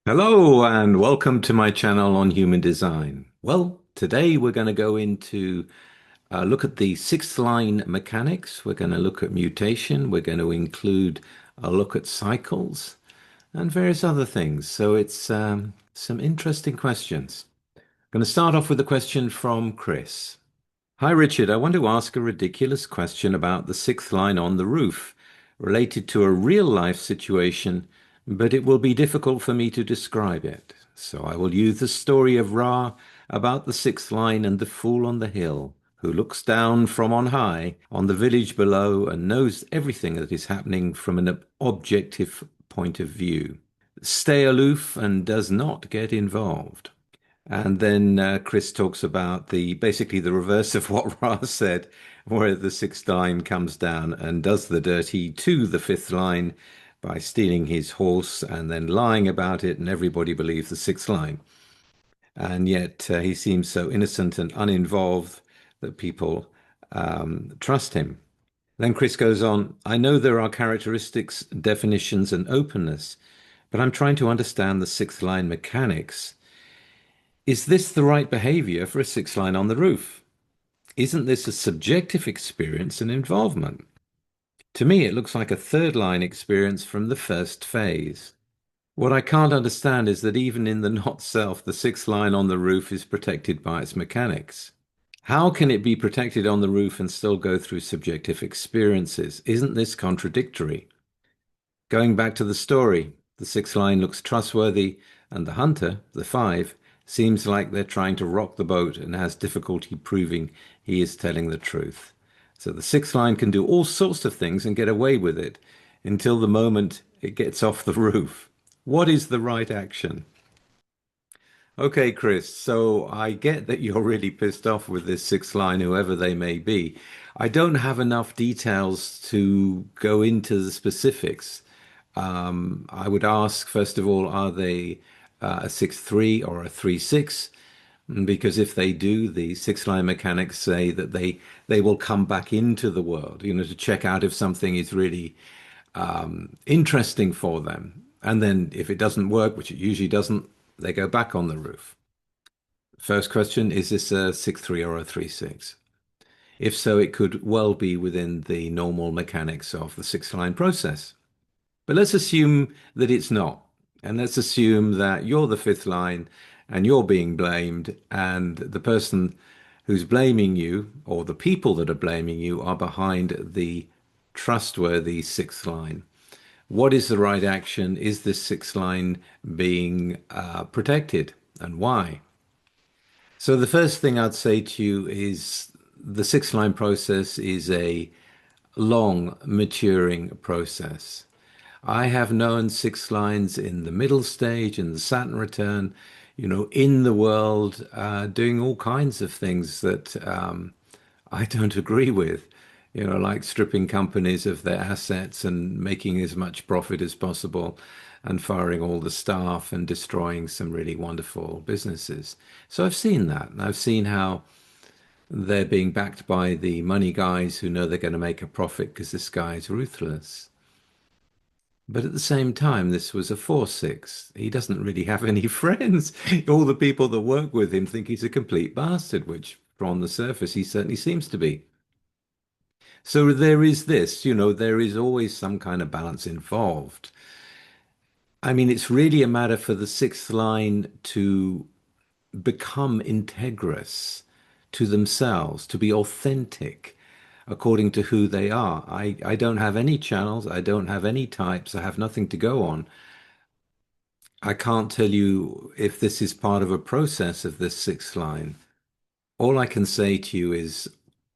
Hello and welcome to my channel on human design. Well, today we're going to go into look at the sixth line mechanics. We're going to look at mutation. We're going to include a look at cycles and various other things. So it's some interesting questions. I'm going to start off with a question from Chris. Hi, Richard. I want to ask a ridiculous question about the sixth line on the roof, related to a real life situation, but it will be difficult for me to describe it. So I will use the story of Ra about the sixth line and the fool on the hill, who looks down from on high on the village below and knows everything that is happening from an objective point of view. Stay aloof and does not get involved. And then Chris talks about the basically the reverse of what Ra said, where the sixth line comes down and does the dirty to the fifth line by stealing his horse and then lying about it, and everybody believes the sixth line. And yet he seems so innocent and uninvolved that people trust him. Then Chris goes on, I know there are characteristics, definitions, and openness, but I'm trying to understand the sixth line mechanics. Is this the right behavior for a sixth line on the roof? Isn't this a subjective experience and involvement? To me, it looks like a third line experience from the first phase. What I can't understand is that even in the not self, the sixth line on the roof is protected by its mechanics. How can it be protected on the roof and still go through subjective experiences? Isn't this contradictory? Going back to the story, the sixth line looks trustworthy, and the hunter, the five, seems like they're trying to rock the boat and has difficulty proving he is telling the truth. So the sixth line can do all sorts of things and get away with it until the moment it gets off the roof. What is the right action? Okay, Chris, so I get that you're really pissed off with this sixth line, whoever they may be. I don't have enough details to go into the specifics. I would ask, first of all, are they a 6-3 or a 3-6? Because if they do, the six line mechanics say that they will come back into the world, to check out if something is really interesting for them. And then if it doesn't work, which it usually doesn't, they go back on the roof. First question, is this a 6-3 or a 3-6? If so, it could well be within the normal mechanics of the six line process. But let's assume that it's not. And let's assume that you're the fifth line and you're being blamed, and the person who's blaming you, or the people that are blaming you, are behind the trustworthy sixth line. What is the right action? Is this sixth line being protected, and why? So the first thing I'd say to you is the sixth line process is a long maturing process. I have known six lines in the middle stage, in the Saturn return, in the world, doing all kinds of things that I don't agree with, like stripping companies of their assets and making as much profit as possible and firing all the staff and destroying some really wonderful businesses. So I've seen that. And I've seen how they're being backed by the money guys who know they're going to make a profit because this guy is ruthless. But at the same time, this was a 4-6. He doesn't really have any friends. All the people that work with him think he's a complete bastard, which from the surface he certainly seems to be. So there is this, there is always some kind of balance involved. I mean, it's really a matter for the sixth line to become integrous to themselves, to be authentic according to who they are. I don't have any channels, I don't have any types, I have nothing to go on. I can't tell you if this is part of a process of this sixth line. All I can say to you is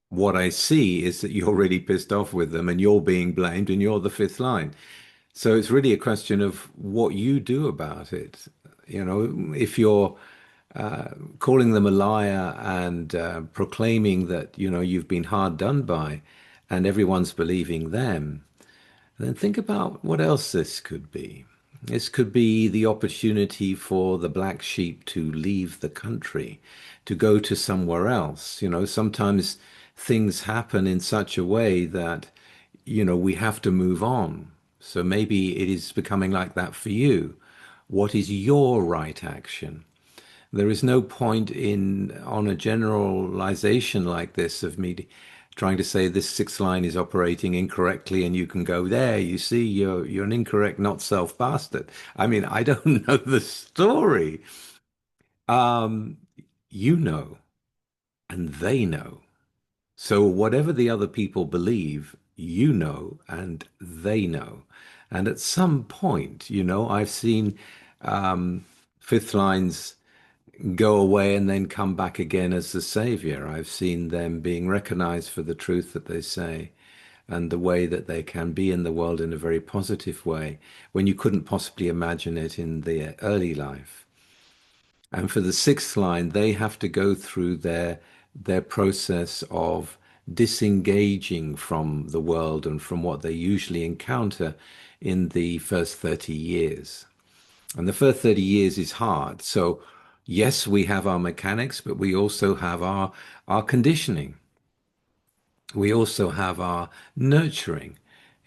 what I see is that you're really pissed off with them and you're being blamed and you're the fifth line. So it's really a question of what you do about it. If you're calling them a liar and proclaiming that, you've been hard done by and everyone's believing them, then think about what else this could be. This could be the opportunity for the black sheep to leave the country, to go to somewhere else. Sometimes things happen in such a way that, we have to move on. So maybe it is becoming like that for you, What is your right action? There is no point in on a generalization like this of me trying to say this sixth line is operating incorrectly and you can go there. You see, you're an incorrect not self bastard. I mean, I don't know the story. Um, you know, and they know. So whatever the other people believe, you know, and they know. And at some point, I've seen fifth lines go away and then come back again as the savior. I've seen them being recognized for the truth that they say and the way that they can be in the world in a very positive way when you couldn't possibly imagine it in their early life. And for the sixth line, they have to go through their process of disengaging from the world and from what they usually encounter in the first 30 years. And the first 30 years is hard. So, yes, we have our mechanics, but we also have our conditioning. We also have our nurturing.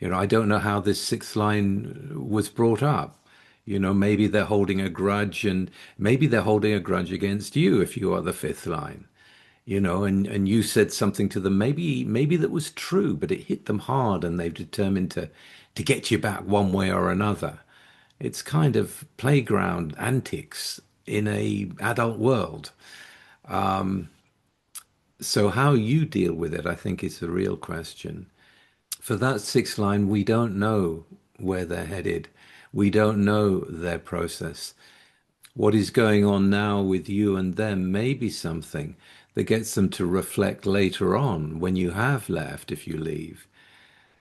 I don't know how this sixth line was brought up. Maybe they're holding a grudge, and maybe they're holding a grudge against you if you are the fifth line. And you said something to them, maybe that was true, but it hit them hard and they've determined to get you back one way or another. It's kind of playground antics in a adult world. So how you deal with it, I think, is the real question. For that sixth line, we don't know where they're headed. We don't know their process. What is going on now with you and them may be something that gets them to reflect later on when you have left, if you leave.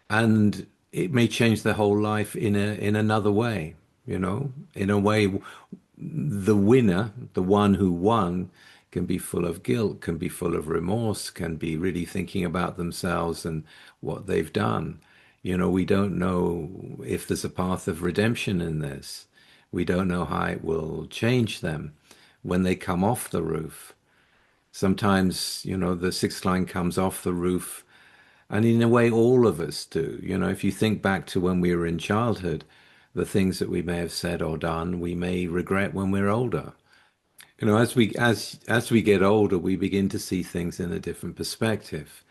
And it may change their whole life in another way, in a way the winner, the one who won, can be full of guilt, can be full of remorse, can be really thinking about themselves and what they've done. We don't know if there's a path of redemption in this. We don't know how it will change them when they come off the roof. Sometimes, the sixth line comes off the roof, and in a way, all of us do. If you think back to when we were in childhood, the things that we may have said or done, we may regret when we're older. As we get older, we begin to see things in a different perspective.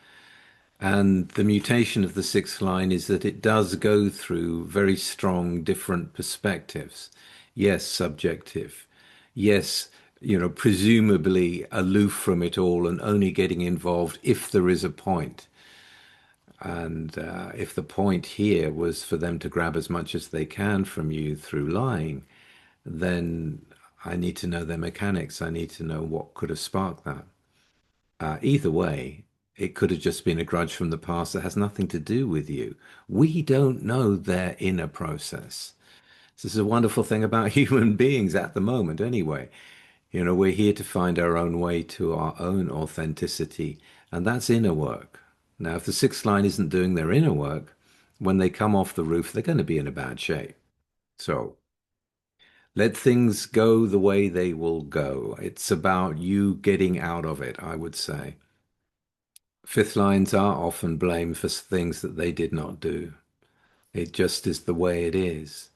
And the mutation of the sixth line is that it does go through very strong different perspectives. Yes, subjective. Yes, presumably aloof from it all and only getting involved if there is a point. And if the point here was for them to grab as much as they can from you through lying, then I need to know their mechanics. I need to know what could have sparked that. Either way, it could have just been a grudge from the past that has nothing to do with you. We don't know their inner process. This is a wonderful thing about human beings at the moment, anyway. We're here to find our own way to our own authenticity, and that's inner work. Now, if the sixth line isn't doing their inner work, when they come off the roof, they're going to be in a bad shape. So let things go the way they will go. It's about you getting out of it, I would say. Fifth lines are often blamed for things that they did not do. It just is the way it is.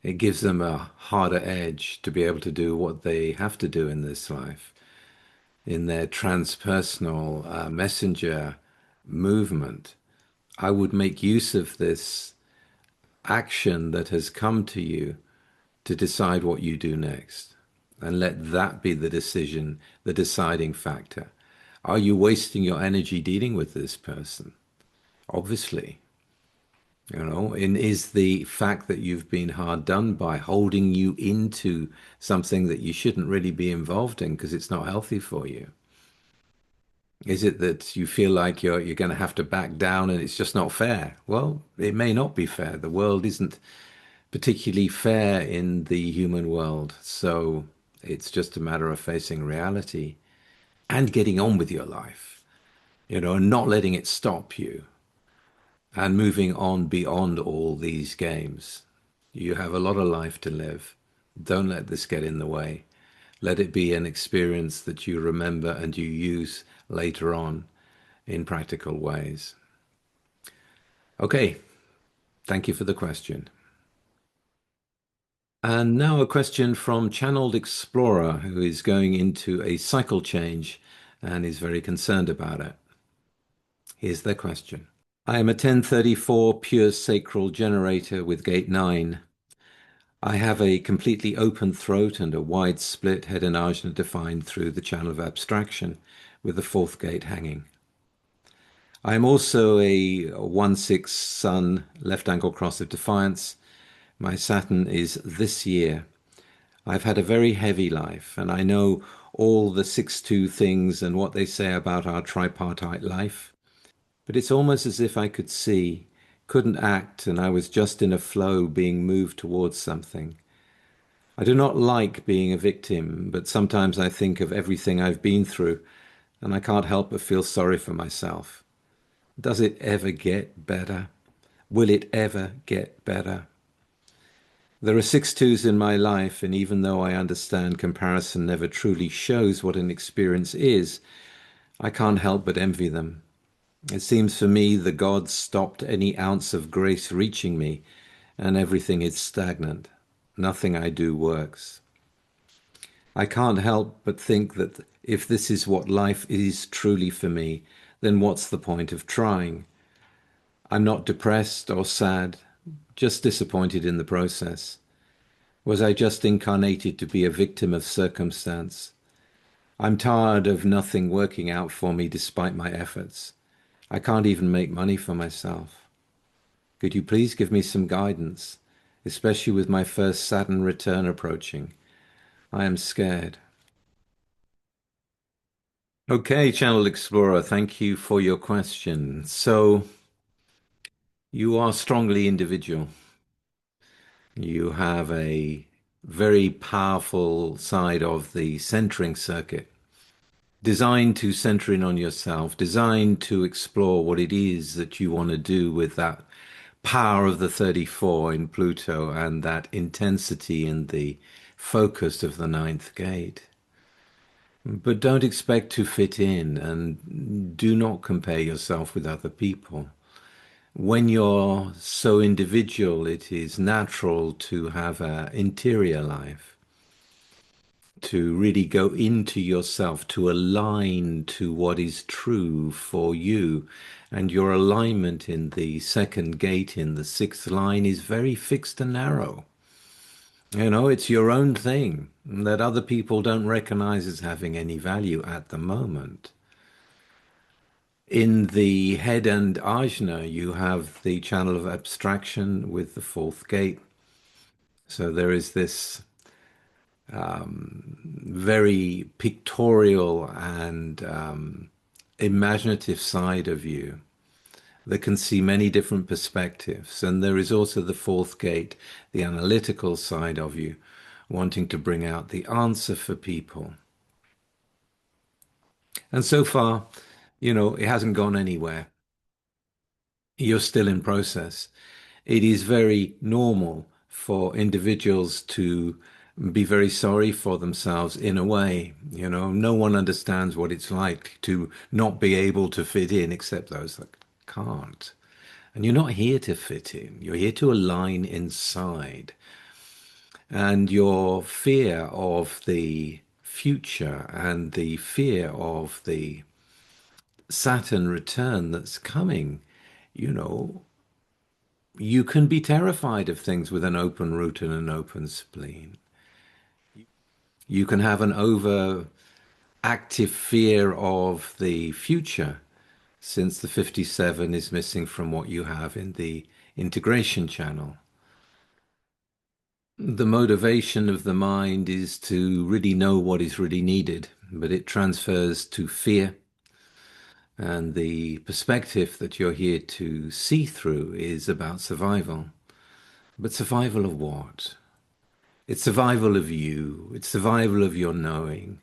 It gives them a harder edge to be able to do what they have to do in this life, in their transpersonal messenger movement. I would make use of this action that has come to you to decide what you do next. And let that be the decision, the deciding factor. Are you wasting your energy dealing with this person? Obviously. And is the fact that you've been hard done by holding you into something that you shouldn't really be involved in because it's not healthy for you? Is it that you feel like you're going to have to back down and it's just not fair? Well, it may not be fair. The world isn't particularly fair in the human world. So it's just a matter of facing reality and getting on with your life, and not letting it stop you and moving on beyond all these games. You have a lot of life to live. Don't let this get in the way. Let it be an experience that you remember and you use later on in practical ways. Okay, thank you for the question. And now a question from Channeled Explorer, who is going into a cycle change and is very concerned about it. Here's their question. I am a 1034 pure sacral generator with gate 9. I have a completely open throat and a wide split head and ajna defined through the channel of abstraction with the fourth gate hanging. I am also a 1-6 Sun, left angle cross of defiance. My Saturn is this year. I've had a very heavy life, and I know all the 6-2 things and what they say about our tripartite life. But it's almost as if I could see, couldn't act, and I was just in a flow being moved towards something. I do not like being a victim, but sometimes I think of everything I've been through, and I can't help but feel sorry for myself. Does it ever get better? Will it ever get better? There are 6-2s in my life, and even though I understand comparison never truly shows what an experience is, I can't help but envy them. It seems for me the gods stopped any ounce of grace reaching me, and everything is stagnant. Nothing I do works. I can't help but think that if this is what life is truly for me, then what's the point of trying? I'm not depressed or sad, just disappointed in the process. Was I just incarnated to be a victim of circumstance? I'm tired of nothing working out for me despite my efforts. I can't even make money for myself. Could you please give me some guidance, especially with my first Saturn return approaching? I am scared. Okay, Channel Explorer, thank you for your question. So, you are strongly individual. You have a very powerful side of the centering circuit, designed to center in on yourself, designed to explore what it is that you want to do with that power of the 34 in Pluto and that intensity in the focus of the ninth gate. But don't expect to fit in and do not compare yourself with other people. When you're so individual, it is natural to have an interior life, to really go into yourself, to align to what is true for you. And your alignment in the second gate, in the sixth line, is very fixed and narrow. You know, it's your own thing that other people don't recognize as having any value at the moment. In the head and ajna, you have the channel of abstraction with the fourth gate. So there is this very pictorial and imaginative side of you that can see many different perspectives. And there is also the fourth gate, the analytical side of you, wanting to bring out the answer for people. And so far, you know, it hasn't gone anywhere. You're still in process. It is very normal for individuals to be very sorry for themselves in a way. You know, no one understands what it's like to not be able to fit in except those that can't. And you're not here to fit in. You're here to align inside. And your fear of the future and the fear of the Saturn return that's coming, you know, you can be terrified of things with an open root and an open spleen. You can have an overactive fear of the future, since the 57 is missing from what you have in the integration channel. The motivation of the mind is to really know what is really needed, but it transfers to fear. And the perspective that you're here to see through is about survival. But survival of what? It's survival of you. It's survival of your knowing.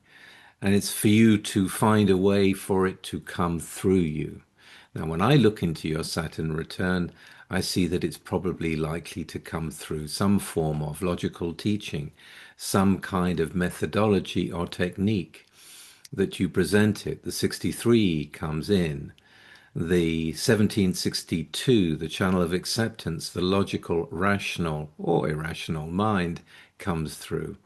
And it's for you to find a way for it to come through you. Now, when I look into your Saturn return, I see that it's probably likely to come through some form of logical teaching, some kind of methodology or technique that you present it. The 63 comes in. The 1762, the channel of acceptance, the logical, rational, or irrational mind comes through.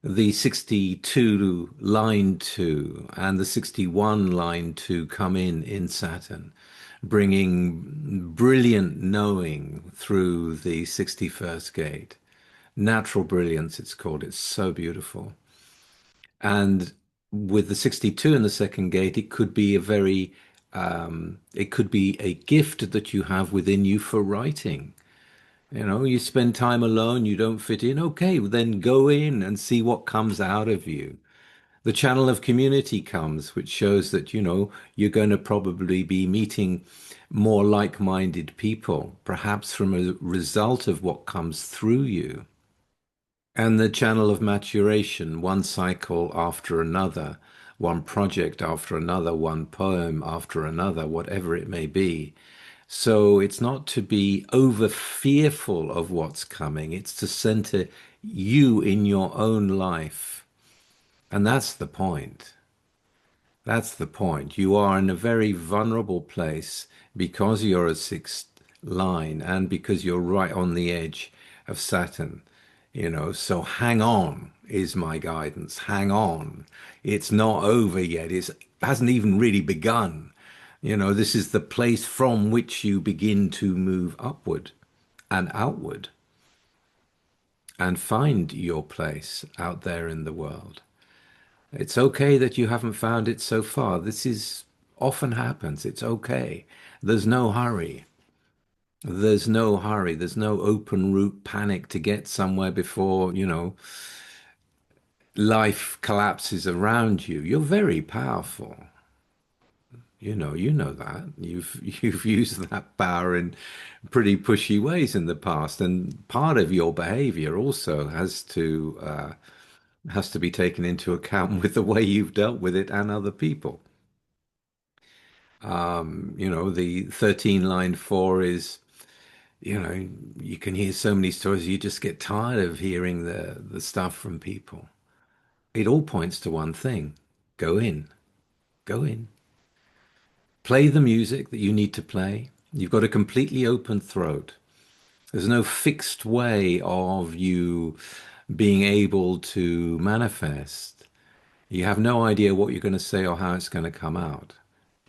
The 62 line 2 and the 61 line 2 come in Saturn, bringing brilliant knowing through the 61st gate. Natural brilliance, it's called. It's so beautiful. And with the 62 in the second gate, it could be it could be a gift that you have within you for writing. You know, you spend time alone, you don't fit in. Okay, well, then go in and see what comes out of you. The channel of community comes, which shows that, you're going to probably be meeting more like-minded people, perhaps from a result of what comes through you. And the channel of maturation, one cycle after another, one project after another, one poem after another, whatever it may be. So it's not to be over fearful of what's coming, it's to center you in your own life. And that's the point. That's the point. You are in a very vulnerable place because you're a sixth line and because you're right on the edge of Saturn. So hang on is my guidance. Hang on. It's not over yet. It hasn't even really begun. This is the place from which you begin to move upward and outward and find your place out there in the world. It's okay that you haven't found it so far. This is often happens. It's okay. There's no hurry. There's no hurry. There's no open route panic to get somewhere before, life collapses around you. You're very powerful. You know that. You've used that power in pretty pushy ways in the past, and part of your behavior also has to be taken into account with the way you've dealt with it and other people. The 13 line 4 is, you can hear so many stories, you just get tired of hearing the stuff from people. It all points to one thing. Go in. Go in. Play the music that you need to play. You've got a completely open throat. There's no fixed way of you being able to manifest. You have no idea what you're going to say or how it's going to come out.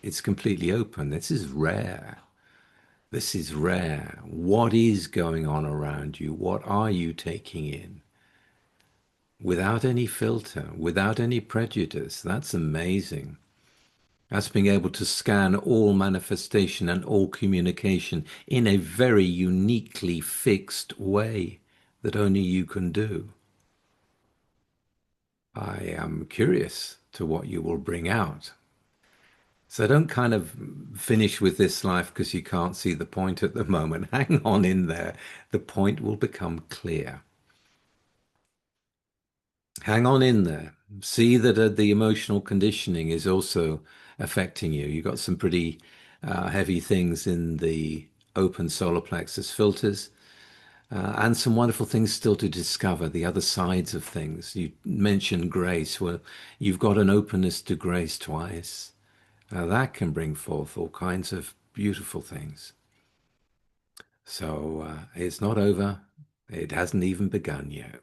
It's completely open. This is rare. This is rare. What is going on around you? What are you taking in? Without any filter, without any prejudice. That's amazing. That's being able to scan all manifestation and all communication in a very uniquely fixed way that only you can do. I am curious to what you will bring out. So don't kind of finish with this life because you can't see the point at the moment. Hang on in there. The point will become clear. Hang on in there. See that the emotional conditioning is also affecting you. You've got some pretty heavy things in the open solar plexus filters. And some wonderful things still to discover, the other sides of things. You mentioned grace. Well, you've got an openness to grace twice. That can bring forth all kinds of beautiful things. So it's not over. It hasn't even begun yet.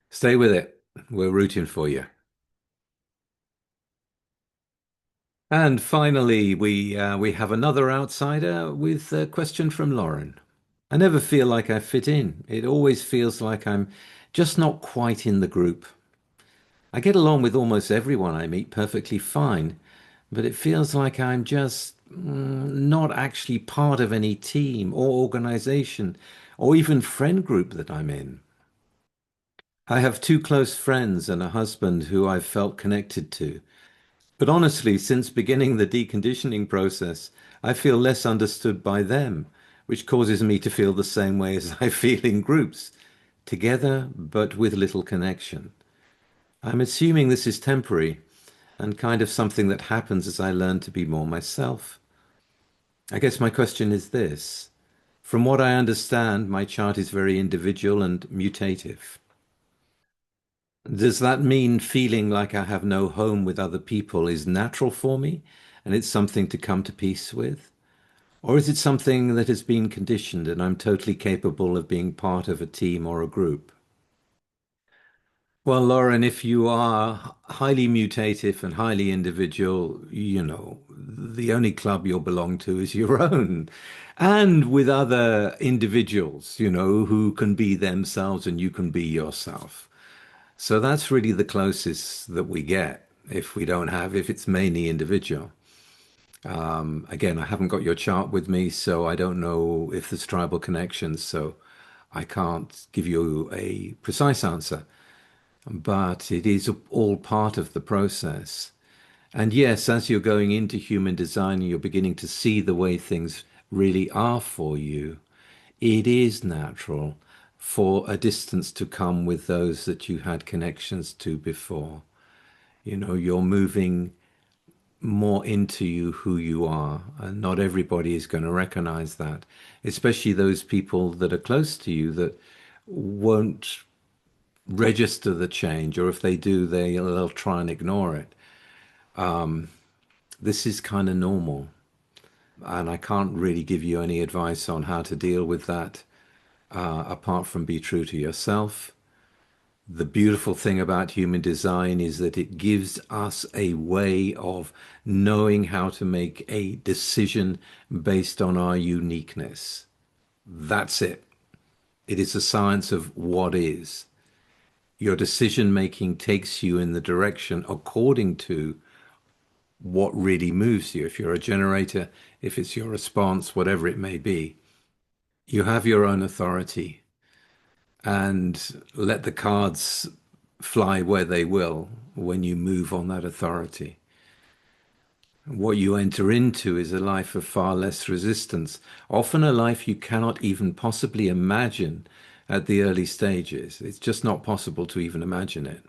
Stay with it. We're rooting for you. And finally, we have another outsider with a question from Lauren. I never feel like I fit in. It always feels like I'm just not quite in the group. I get along with almost everyone I meet perfectly fine, but it feels like I'm just not actually part of any team or organization or even friend group that I'm in. I have two close friends and a husband who I've felt connected to. But honestly, since beginning the deconditioning process, I feel less understood by them, which causes me to feel the same way as I feel in groups, together but with little connection. I'm assuming this is temporary and kind of something that happens as I learn to be more myself. I guess my question is this. From what I understand, my chart is very individual and mutative. Does that mean feeling like I have no home with other people is natural for me and it's something to come to peace with? Or is it something that has been conditioned and I'm totally capable of being part of a team or a group? Well, Lauren, if you are highly mutative and highly individual, the only club you'll belong to is your own. And with other individuals, who can be themselves and you can be yourself. So that's really the closest that we get if it's mainly individual. Again, I haven't got your chart with me, so I don't know if there's tribal connections, so I can't give you a precise answer. But it is all part of the process. And yes, as you're going into human design and you're beginning to see the way things really are for you, it is natural for a distance to come with those that you had connections to before. You're moving more into who you are, and not everybody is going to recognize that, especially those people that are close to you that won't register the change, or if they do, they'll try and ignore it. This is kind of normal, and I can't really give you any advice on how to deal with that, apart from be true to yourself. The beautiful thing about human design is that it gives us a way of knowing how to make a decision based on our uniqueness. That's it. It is a science of what is. Your decision making takes you in the direction according to what really moves you. If you're a generator, if it's your response, whatever it may be, you have your own authority and let the cards fly where they will when you move on that authority. What you enter into is a life of far less resistance, often a life you cannot even possibly imagine at the early stages. It's just not possible to even imagine it.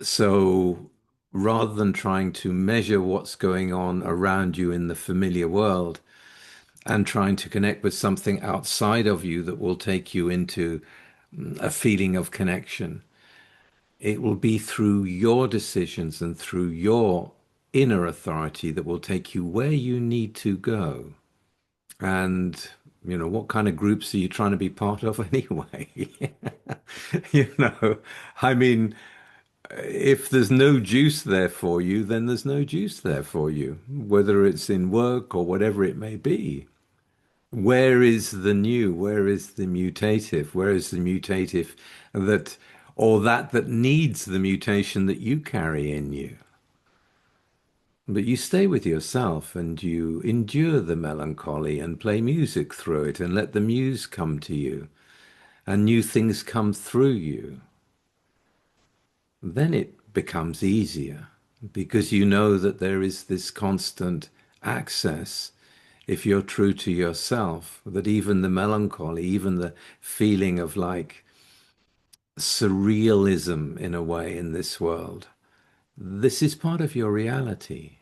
So rather than trying to measure what's going on around you in the familiar world and trying to connect with something outside of you that will take you into a feeling of connection, it will be through your decisions and through your inner authority that will take you where you need to go. And, what kind of groups are you trying to be part of anyway? You know, I mean, if there's no juice there for you, then there's no juice there for you, whether it's in work or whatever it may be. Where is the new? Where is the mutative? Where is the mutative that, or that needs the mutation that you carry in you? But you stay with yourself and you endure the melancholy and play music through it and let the muse come to you and new things come through you. Then it becomes easier because you know that there is this constant access if you're true to yourself, that even the melancholy, even the feeling of like surrealism in a way in this world, this is part of your reality.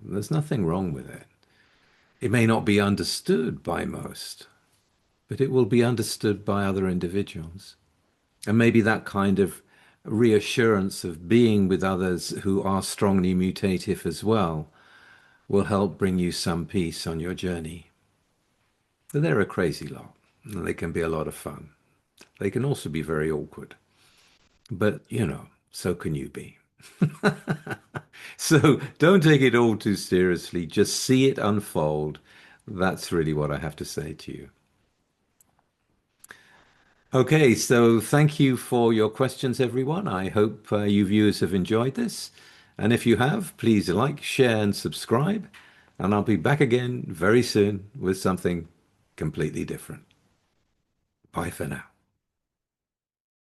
There's nothing wrong with it. It may not be understood by most, but it will be understood by other individuals. And maybe that kind of reassurance of being with others who are strongly mutative as well will help bring you some peace on your journey. They're a crazy lot, and they can be a lot of fun. They can also be very awkward, but so can you be. So don't take it all too seriously. Just see it unfold. That's really what I have to say to you. Okay, so thank you for your questions, everyone. I hope you viewers have enjoyed this. And if you have, please like, share, and subscribe. And I'll be back again very soon with something completely different. Bye for now.